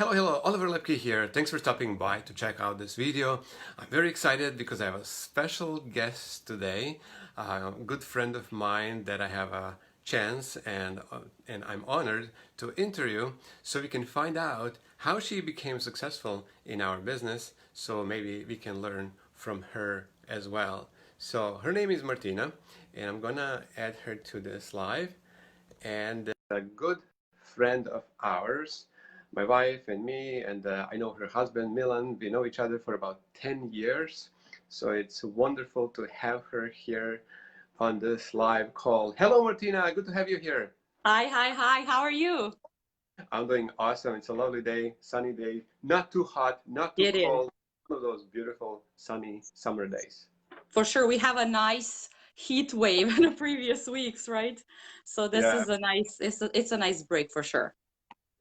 Hello, Oliver Lepke here. Thanks for stopping by to check out this video. I'm very excited because I have a special guest today, a good friend of mine that I have a chance and I'm honored to interview so we can find out how she became successful in our business, so maybe we can learn from her as well. So her name is Martina, and I'm gonna add her to this live, and a good friend of ours, my wife and me, and I know her husband Milan. We know each other for about 10 years, so it's wonderful to have her here on this live call. Hello, Martina. Good to have you here. Hi, hi, hi. How are you? I'm doing awesome. It's a lovely day, sunny day, not too hot, not too It is. cold. One of those beautiful sunny summer days. For sure. We have a nice heat wave in the previous weeks, right? So this Yeah, is a nice, it's a nice break for sure.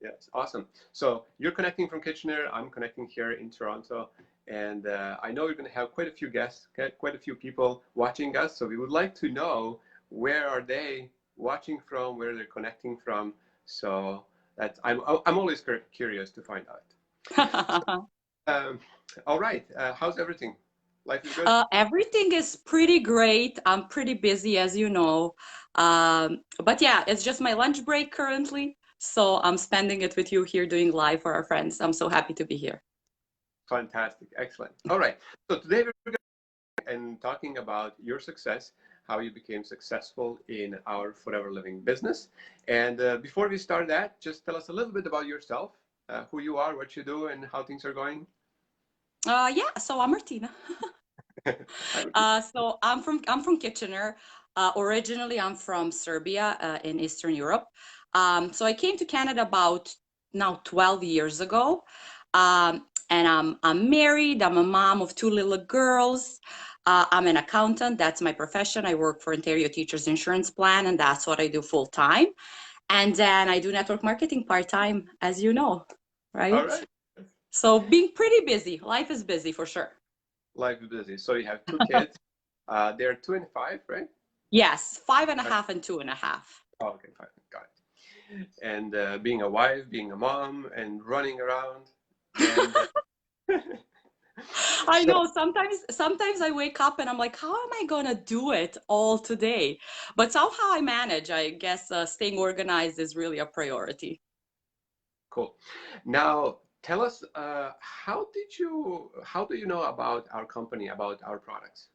yes, awesome. So you're connecting from Kitchener. I'm connecting here in Toronto, and I know you're going to have quite a few guests, quite a few people watching us. So we would like to know where are they watching from, where they're connecting from. So that's I'm always curious to find out. Um, all right, how's everything? Life is good. Everything is pretty great. I'm pretty busy, as you know. But yeah, it's just my lunch break currently. So I'm spending it with you here doing live for our friends. I'm so happy to be here. Fantastic, excellent. All right, so today we're and talking about your success, how you became successful in our Forever Living business. And before we start that, just tell us a little bit about yourself, who you are, what you do, and how things are going. Yeah, so I'm Martina. So I'm from Kitchener. Originally, I'm from Serbia in Eastern Europe. So I came to Canada about now 12 years ago. And I'm married. I'm a mom of two little girls. I'm an accountant. That's my profession. I work for Ontario Teachers Insurance Plan, and that's what I do full time. And then I do network marketing part time, as you know, All right? right. So being pretty busy. Life is busy for sure. Life is busy. So you have two kids. They're 2 and 5, right? Yes, five and a Right. half and two and a half. Oh, okay, fine. Got it. And being a wife, being a mom, and running around. And I so know sometimes I wake up and I'm like, how am I gonna do it all today? But somehow I manage. I guess staying organized is really a priority. cool. Now, tell us, how do you know about our company, about our products?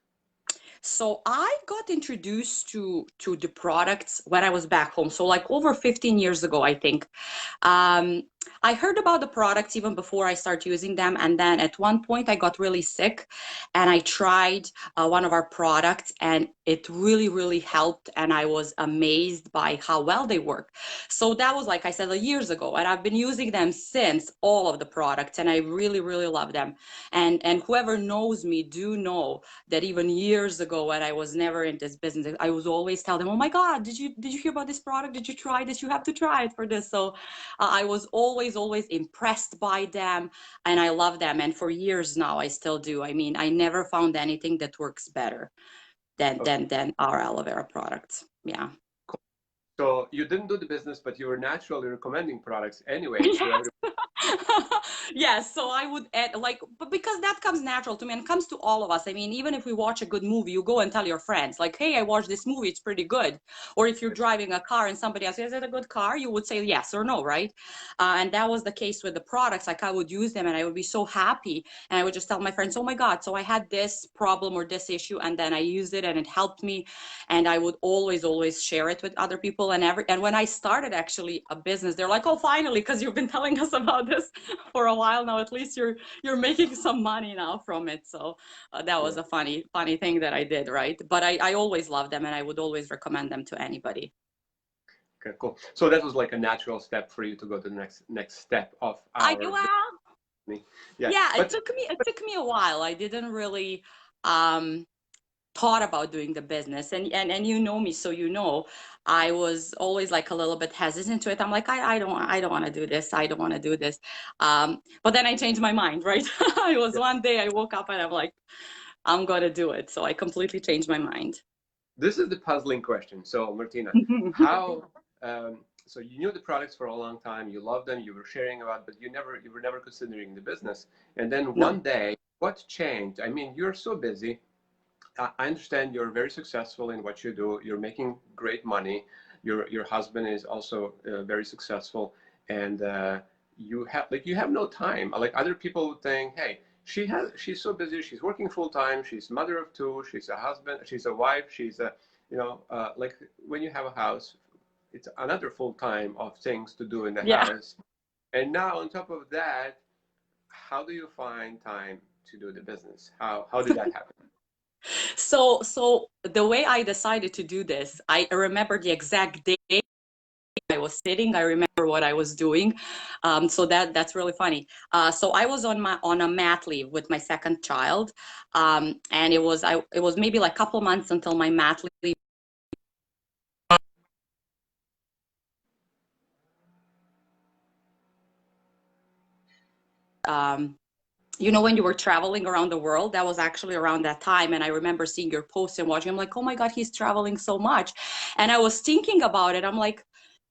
So I got introduced to the products when I was back home. So like over 15 years ago, I think. Um, I heard about the products even before I started using them. And then at one point I got really sick and I tried one of our products and it really, really helped. And I was amazed by how well they work. So that was, like I said, years ago. And I've been using them since, all of the products. And I really, really love them. And whoever knows me do know that even years ago when I was never in this business, I was always tell them, "Oh my God, did you hear about this product? Did you try this? You have to try it for this." So I was always impressed by them, and I love them. And for years now, I still do. I mean, I never found anything that works better than Okay. our aloe vera products. Yeah. So you didn't do the business, but you were naturally recommending products anyway to Yes. everyone. Yes, so I would add like, but because that comes natural to me and comes to all of us. I mean, even if we watch a good movie, you go and tell your friends, like, hey, I watched this movie, it's pretty good. Or if you're driving a car and somebody asks, is it a good car? You would say yes or no, right? And that was the case with the products. Like I would use them and I would be so happy. And I would just tell my friends, oh my God, so I had this problem or this issue, and then I used it and it helped me. And I would always share it with other people. And when I started actually a business, they're like, oh, finally, because you've been telling us about this for a while now. At least you're making some money now from it. So that Yeah. was a funny thing that I did, right? But I always loved them, and I would always recommend them to anybody. Okay, cool. So that was like a natural step for you to go to the next step of I our well, journey. Yeah, yeah, but it took me a while. I didn't really um thought about doing the business, and you know me, so you know I was always like a little bit hesitant to it. I'm like, I don't want to do this. I don't want to do this. But then I changed my mind, right? I was yeah, one day I woke up and I'm like, I'm gonna do it. So I completely changed my mind. this is the puzzling question. So Martina, how so you knew the products for a long time, you loved them, you were sharing about, but you were never considering the business. And then No. one day, what changed? I mean, you're so busy. I understand you're very successful in what you do. You're making great money. Your husband is also very successful, and you have no time. Like other people would think, hey, she's so busy. She's working full time. She's mother of two. She's a husband. She's a wife. She's a like when you have a house, it's another full time of things to do in the Yeah. house. And now on top of that, how do you find time to do the business? How did that happen? So the way I decided to do this, I remember the exact day I was sitting. I remember what I was doing. So that's really funny. So I was on a mat leave with my second child, and it was maybe like a couple months until my mat leave. Um, you know, when you were traveling around the world, that was actually around that time. And I remember seeing your post and watching. I'm like, oh my God, he's traveling so much. And I was thinking about it. I'm like,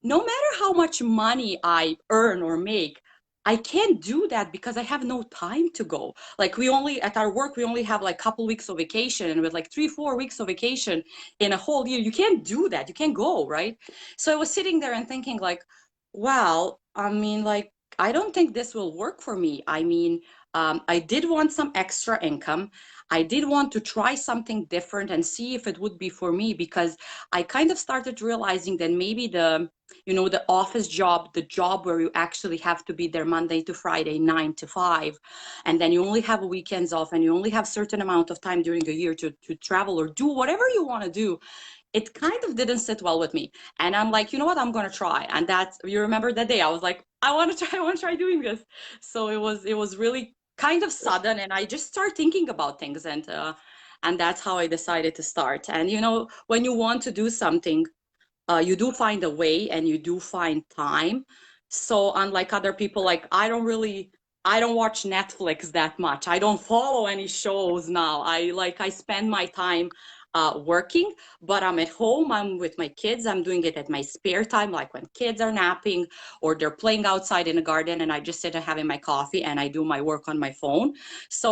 no matter how much money I earn or make, I can't do that because I have no time to go. Like we only at our work, we only have like a couple weeks of vacation, and with like 3, 4 weeks of vacation in a whole year, you can't do that. You can't go, right? So I was sitting there and thinking like, well, I mean, like, I don't think this will work for me. I mean, I did want some extra income. I did want to try something different and see if it would be for me, because I kind of started realizing that maybe the office job, the job where you actually have to be there Monday to Friday, 9 to 5, and then you only have weekends off and you only have certain amount of time during the year to travel or do whatever you want to do, it kind of didn't sit well with me. And I'm like, you know what, I'm gonna try. And that's, you remember that day I was like, I want to try, I want to try doing this. So it was really kind of sudden, and I just start thinking about things, and that's how I decided to start. And when you want to do something, you do find a way and you do find time. So unlike other people, like I don't watch Netflix that much. I don't follow any shows now. I spend my time working, but I'm at home. I'm with my kids. I'm doing it at my spare time, like when kids are napping or they're playing outside in the garden, and I just sit and having my coffee and I do my work on my phone. So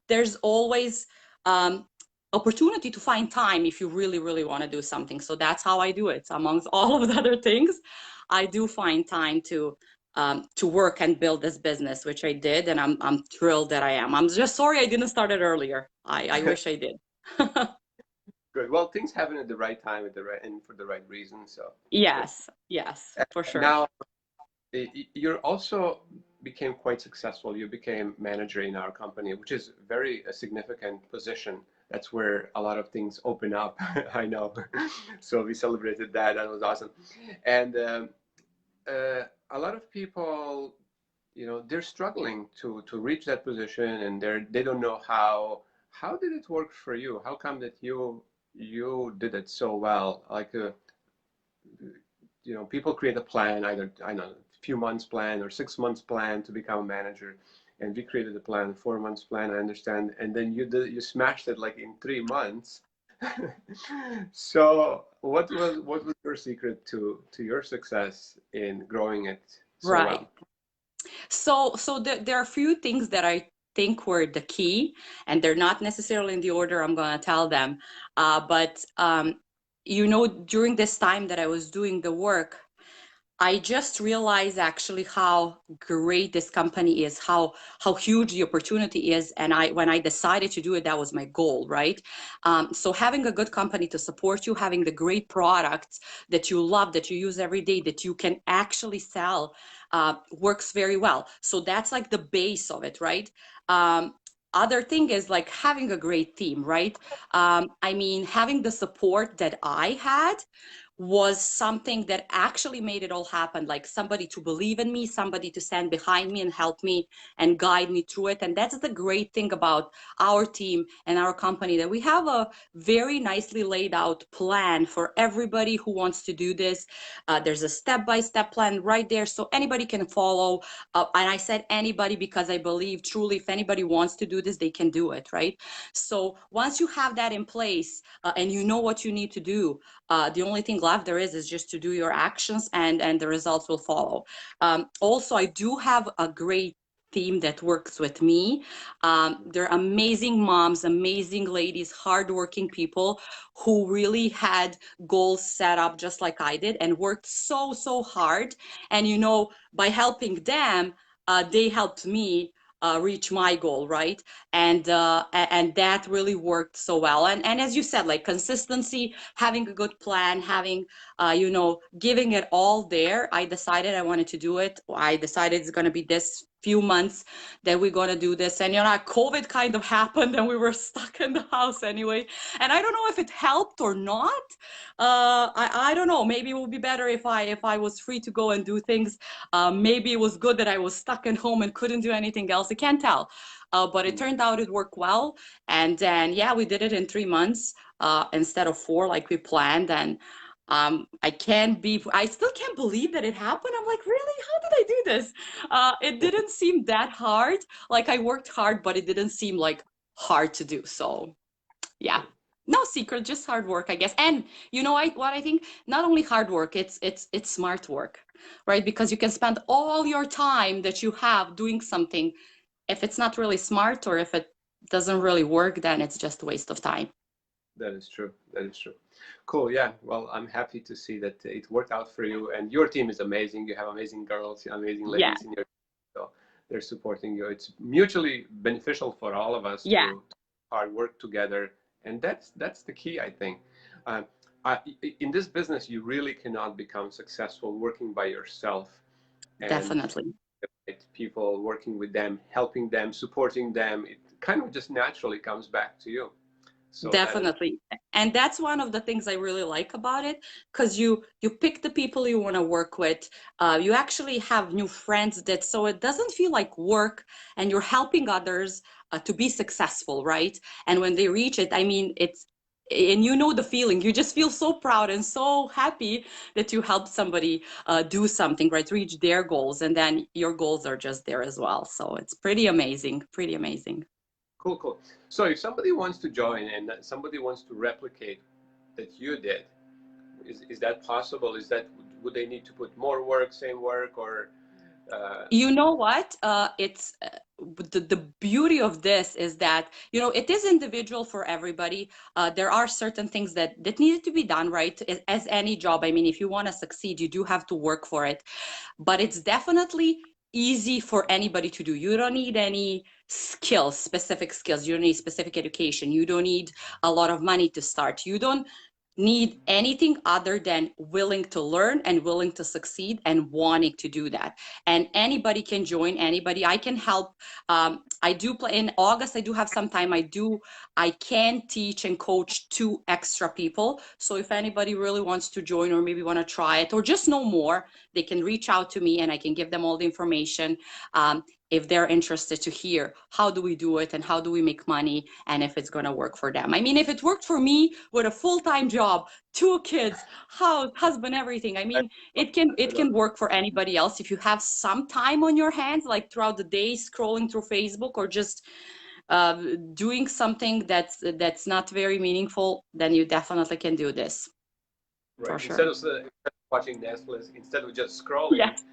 there's always um, opportunity to find time if you really, really want to do something. So that's how I do it. Amongst all of the other things, I do find time to work and build this business, which I did, and I'm thrilled that I am. I'm just sorry I didn't start it earlier. I wish I did. Good. Well, things happen at the right time, at the right and for the right reason. So good. Yes, yes, for sure. Now, you also became quite successful. You became manager in our company, which is very a significant position. That's where a lot of things open up. I know. So we celebrated that. That was awesome. And a lot of people, they're struggling to reach that position, and they don't know how. How did it work for you? How come that you did it so well? Like, people create a plan, either I don't know, a few months plan or 6 months plan to become a manager, and we created a plan, 4 months plan. I understand, and then you smashed it like in 3 months. So what was your secret to your success in growing it so Right. well? So there are a few things that I think were the key, and they're not necessarily in the order I'm going to tell them. But during this time that I was doing the work, I just realized actually how great this company is, how huge the opportunity is, and when I decided to do it, that was my goal, right? So having a good company to support you, having the great products that you love, that you use every day, that you can actually sell, works very well. So that's like the base of it, right? Other thing is like having a great team, right? I mean, having the support that I had was something that actually made it all happen, like somebody to believe in me, somebody to stand behind me and help me and guide me through it. And that's the great thing about our team and our company, that we have a very nicely laid out plan for everybody who wants to do this. There's a step-by-step plan right there so anybody can follow. And I said anybody because I believe truly if anybody wants to do this, they can do it, right? So once you have that in place, and you know what you need to do, the only thing left. There is just to do your actions, and the results will follow. Also, I do have a great team that works with me. They're amazing moms, amazing ladies, hardworking people who really had goals set up just like I did and worked so hard. And by helping them, they helped me reach my goal, right? And that really worked so well. And as you said, like consistency, having a good plan, having giving it all there. I decided I wanted to do it. I decided it's going to be this few months that we're going to do this. And COVID kind of happened and we were stuck in the house anyway. And I don't know if it helped or not. I don't know. Maybe it would be better if I was free to go and do things. Maybe it was good that I was stuck at home and couldn't do anything else. I can't tell. But it turned out it worked well. And then, yeah, we did it in 3 months instead of 4 like we planned. And I still can't believe that it happened. I'm like, really? How did I do this? It didn't seem that hard. Like I worked hard, but it didn't seem like hard to do. So yeah, no secret, just hard work, I guess. And what I think, not only hard work, it's smart work, right? Because you can spend all your time that you have doing something. If it's not really smart or if it doesn't really work, then it's just a waste of time. That is true. That is true. Cool. Yeah. Well, I'm happy to see that it worked out for you, and your team is amazing. You have amazing girls, amazing Yeah, ladies in your team, so they're supporting you. It's mutually beneficial for all of us yeah, to hard work together, and that's the key, I think. Uh, in this business, you really cannot become successful working by yourself, and definitely. people working with them, helping them, supporting them. It kind of just naturally comes back to you. So that is Definitely. And that's one of the things I really like about it, because you pick the people you want to work with. You actually have new friends, that so it doesn't feel like work, and you're helping others to be successful, right? And when they reach it, I mean, and the feeling. You just feel so proud and so happy that you helped somebody do something, right? Reach their goals, and then your goals are just there as well. So it's pretty amazing, pretty amazing. cool, cool. So if somebody wants to join and somebody wants to replicate that you did, is that possible? Would they need to put more work, same work, or uh, You know what? It's the beauty of this is that it is individual for everybody. There are certain things that needed to be done, right? As any job. I mean, if you want to succeed, you do have to work for it. But it's definitely easy for anybody to do. You don't need any skills, specific skills. You don't need specific education. You don't need a lot of money to start. You don't need anything other than willing to learn and willing to succeed and wanting to do that. And anybody can join. Anybody, I can help. I do play in August. I do have some time. I can teach and coach 2 extra people. So if anybody really wants to join or maybe want to try it or just know more, they can reach out to me and I can give them all the information. If they're interested to hear how do we do it and how do we make money, and if it's going to work for them. I mean, if it worked for me with a full-time job, 2 kids, house, husband, everything, I mean, it can work for anybody else. If you have some time on your hands, like throughout the day scrolling through Facebook or just uh, doing something that's not very meaningful, then you definitely can do this right? for sure. Instead of watching Netflix, instead of just scrolling, Yes,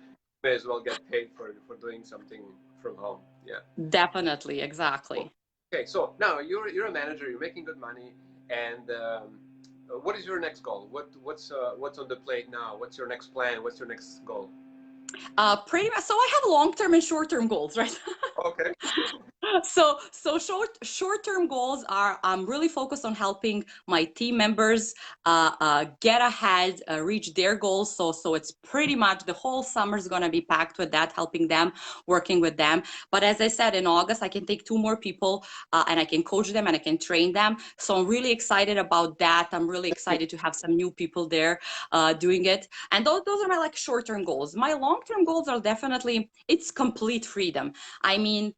may as well get paid for doing something from home. Yeah. definitely, Cool. exactly. Okay, so now you're a manager, you're making good money, and what is your next goal? What's on the plate now? What's your next plan? What's your next goal? Pretty much. So I have long-term and short-term goals, right? Okay. So short-term goals are I'm really focused on helping my team members get ahead, reach their goals. So it's pretty much the whole summer is going to be packed with that, helping them, working with them. But as I said, in August I can take 2 more people and I can coach them and I can train them. So I'm really excited about that. I'm really excited to have some new people there doing it. And those are my like short-term goals. My long-term goals are definitely it's complete freedom. I mean,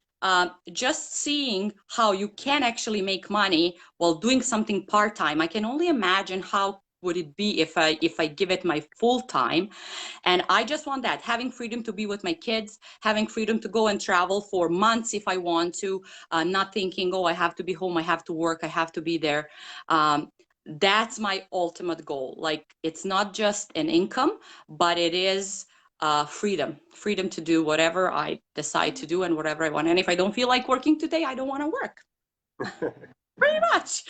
just seeing how you can actually make money while doing something part-time. I can only imagine how would it be if I give it my full time. And I just want that, having freedom to be with my kids, having freedom to go and travel for months if I want to, not thinking, oh, I have to be home, I have to work, I have to be there. that's my ultimate goal. Like, it's not just an income, but it is freedom to do whatever I decide to do and whatever I want. And if I don't feel like working today, I don't want to work. Pretty much.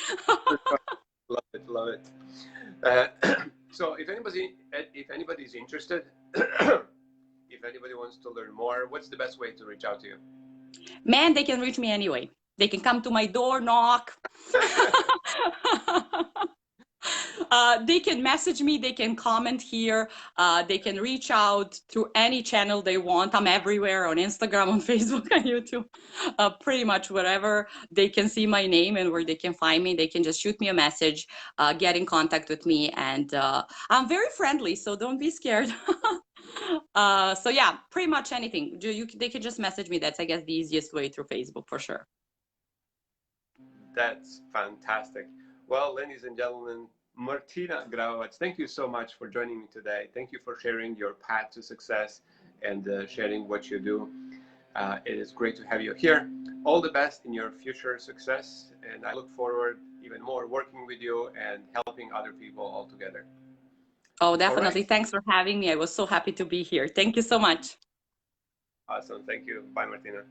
Love it, love it. So if anybody's interested, if anybody wants to learn more, what's the best way to reach out to you? Man, they can reach me anyway. They can come to my door, knock. They can message me, they can comment here, they can reach out through any channel they want. I'm everywhere, on Instagram, on Facebook, on YouTube, pretty much wherever they can see my name and where they can find me. They can just shoot me a message, get in contact with me, and I'm very friendly, so don't be scared. So yeah, pretty much anything. They can just message me. That's, I guess, the easiest way, through Facebook, for sure. That's fantastic. Well, ladies and gentlemen, Martina Gravovac, thank you so much for joining me today. Thank you for sharing your path to success and sharing what you do. It is great to have you here. All the best in your future success, and I look forward even more working with you and helping other people all together. Oh, All definitely. right. Thanks for having me. I was so happy to be here. Thank you so much. Awesome. Thank you. Bye, Martina.